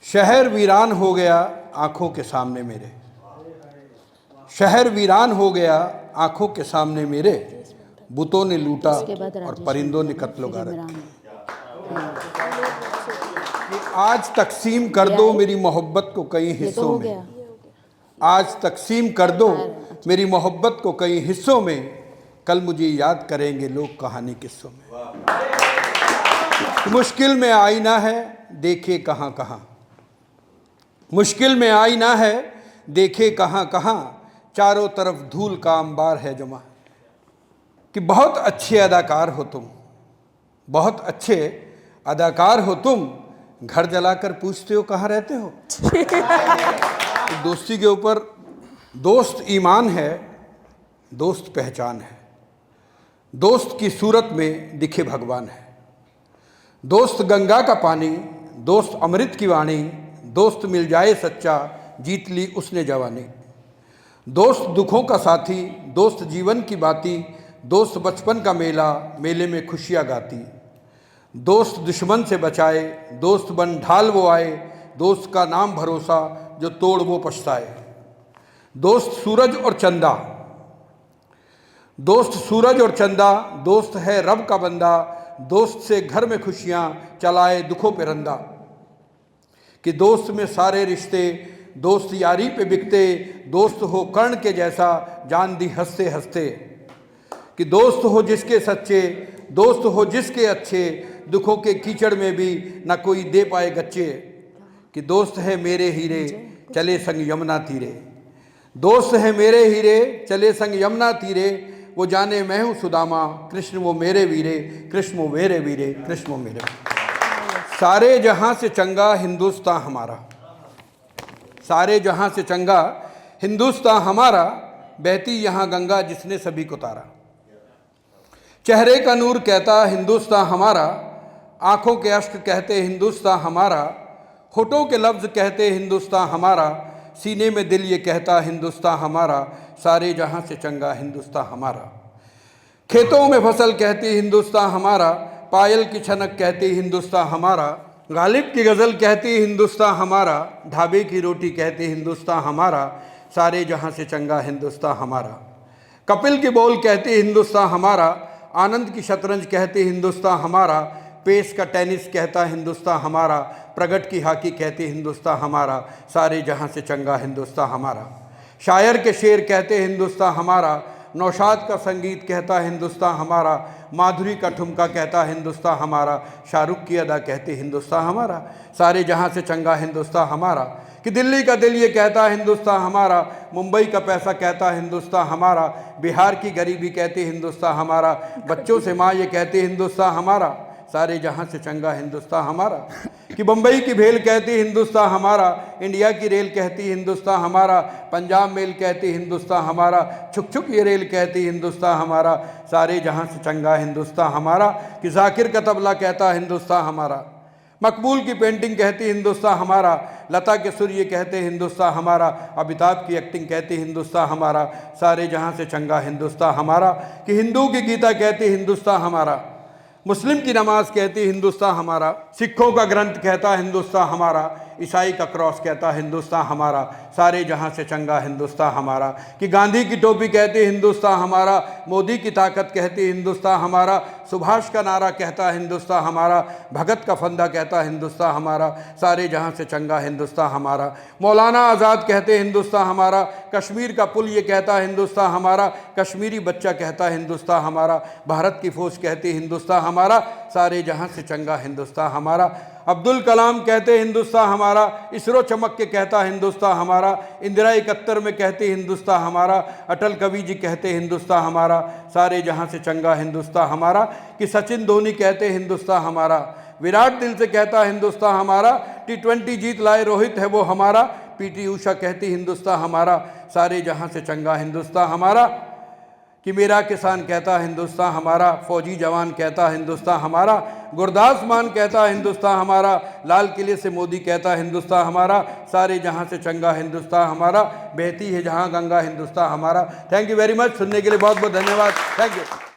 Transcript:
शहर वीरान हो गया आंखों के सामने मेरे, शहर वीरान हो गया आंखों के सामने मेरे, बुतों ने लूटा और परिंदों ने कत्लो गारत कि आज तकसीम कर दो मेरी मोहब्बत को कई हिस्सों में, आज तकसीम कर दो मेरी मोहब्बत को कई हिस्सों में, कल मुझे याद करेंगे लोग कहानी किस्सों में। मुश्किल में आईना है देखे कहाँ कहाँ, मुश्किल में आईना है देखे कहाँ कहाँ, चारों तरफ धूल का अंबार है जमा। कि बहुत अच्छे अदाकार हो तुम, बहुत अच्छे अदाकार हो तुम, घर जलाकर पूछते हो कहाँ रहते हो। दोस्ती के ऊपर दोस्त ईमान है, दोस्त पहचान है, दोस्त की सूरत में दिखे भगवान है। दोस्त गंगा का पानी, दोस्त अमृत की वाणी, दोस्त मिल जाए सच्चा जीत ली उसने जवानी। दोस्त दुखों का साथी, दोस्त जीवन की बाती, दोस्त बचपन का मेला, मेले में खुशियाँ गाती। दोस्त दुश्मन से बचाए, दोस्त बन ढाल वो आए, दोस्त का नाम भरोसा जो तोड़ वो पछताए। दोस्त सूरज और चंदा, दोस्त सूरज और चंदा, दोस्त है रब का बंदा, दोस्त से घर में खुशियाँ चलाए दुखों पे रंदा। कि दोस्त में सारे रिश्ते, दोस्त यारी पे बिकते, दोस्त हो कर्ण के जैसा जान दी हंसते हंसते। कि दोस्त हो जिसके सच्चे, दोस्त हो जिसके अच्छे, दुखों के कीचड़ में भी ना कोई दे पाए गच्चे। कि दोस्त है मेरे हीरे चले संग यमुना तीरे, दोस्त है मेरे हीरे चले संग यमुना तीरे, वो जाने मैं हूँ सुदामा, कृष्ण वो मेरे वीरे, कृष्ण वो मेरे वीरे, कृष्ण वो मेरे। सारे जहाँ से चंगा हिंदुस्तान हमारा, सारे जहाँ से चंगा हिंदुस्तान हमारा, बहती यहाँ गंगा जिसने सभी को तारा। चेहरे का नूर कहता हिंदुस्तान हमारा, आँखों के अश्क कहते हिंदुस्तान हमारा, होठों के लफ्ज़ कहते हिंदुस्तान हमारा, सीने में दिल ये कहता हिंदुस्तान हमारा, सारे जहाँ से चंगा हिंदुस्तान हमारा। खेतों में फसल कहती हिंदुस्तान हमारा, पायल की छनक कहती हिंदुस्तान हमारा, गालिब की गज़ल कहती हिंदुस्तान हमारा, ढाबे की रोटी कहती हिंदुस्तान हमारा, सारे जहाँ से चंगा हिंदुस्तान हमारा। कपिल की बॉल कहती हिंदुस्तान हमारा, आनंद की शतरंज कहती हिंदुस्तान हमारा, पेस का टेनिस कहता हिंदुस्तान हमारा, प्रगट की हॉकी कहती हिंदुस्तान हमारा, सारे जहाँ से चंगा हिंदुस्तान हमारा। शायर के शेर कहते हिंदुस्तान हमारा, नौशाद का संगीत कहता हिंदुस्तान हमारा, माधुरी का ठुमका कहता हिंदुस्तान हमारा, शाहरुख की अदा कहती हिंदुस्तान हमारा, सारे जहाँ से चंगा हिंदुस्तान हमारा। कि दिल्ली का दिल ये कहता हिंदुस्तान हमारा, मुंबई का पैसा कहता हिंदुस्तान हमारा, बिहार की गरीबी कहती हिंदुस्तान हमारा, बच्चों से माँ ये कहती हिंदुस्तान हमारा, सारे जहाँ से चंगा हिंदुस्तान हमारा। कि बम्बई की भेल कहती हिंदुस्तान हमारा, इंडिया की रेल कहती हिंदुस्तान हमारा, पंजाब मेल कहती हिंदुस्तान हमारा, छुक छुक ये रेल कहती हिंदुस्तान हमारा, सारे जहाँ से चंगा हिंदुस्तान हमारा। कि जाकिर का तबला कहता हिंदुस्तान हमारा, मकबूल की पेंटिंग कहती हिंदुस्तान हमारा, लता के सुर ये कहते हिंदुस्तान हमारा, अमिताभ की एक्टिंग कहती हिंदुस्तान हमारा, सारे जहाँ से चंगा हिंदुस्तान हमारा। कि हिंदू की गीता कहती हिंदुस्तान हमारा, मुस्लिम की नमाज कहती हिंदुस्तान हमारा, सिखों का ग्रंथ कहता हिंदुस्तान हमारा, ईसाई का क्रॉस कहता हिंदुस्तान हमारा, सारे जहाँ से चंगा हिंदुस्तान हमारा। कि गांधी की टोपी कहती हिंदुस्तान हमारा, मोदी की ताकत कहती हिंदुस्तान हमारा, सुभाष का नारा कहता हिंदुस्तान हमारा, भगत का फंदा कहता हिंदुस्तान हमारा, सारे जहाँ से चंगा हिंदुस्तान हमारा। मौलाना आज़ाद कहते हिंदुस्तान हमारा, कश्मीर का पुल ये कहता हिंदुस्तान हमारा, कश्मीरी बच्चा कहता हिंदुस्तान हमारा, भारत की फौज कहती हिंदुस्तान हमारा, सारे जहाँ से चंगा हिंदुस्तान हमारा। अब्दुल कलाम कहते हिंदुस्तान हमारा, इसरो चमक के कहता हिंदुस्तान हमारा, इंदिरा 71 में कहती हिंदुस्तान हमारा, अटल कवि जी कहते हिंदुस्तान हमारा, सारे जहाँ से चंगा हिंदुस्तान हमारा। कि सचिन धोनी कहते हिंदुस्तान हमारा, विराट दिल से कहता हिंदुस्तान हमारा, T20 जीत लाए रोहित है वो हमारा, PT उषा कहती हिंदुस्तान हमारा, सारे जहाँ से चंगा हिंदुस्तान हमारा। कि मेरा किसान कहता हिंदुस्तान हमारा, फौजी जवान कहता हिंदुस्तान हमारा, गुरदास मान कहता हिंदुस्तान हमारा, लाल किले से मोदी कहता हिंदुस्तान हमारा, सारे जहाँ से चंगा हिंदुस्तान हमारा, बहती है जहाँ गंगा हिंदुस्तान हमारा। थैंक यू वेरी मच, सुनने के लिए बहुत बहुत धन्यवाद। Thank you.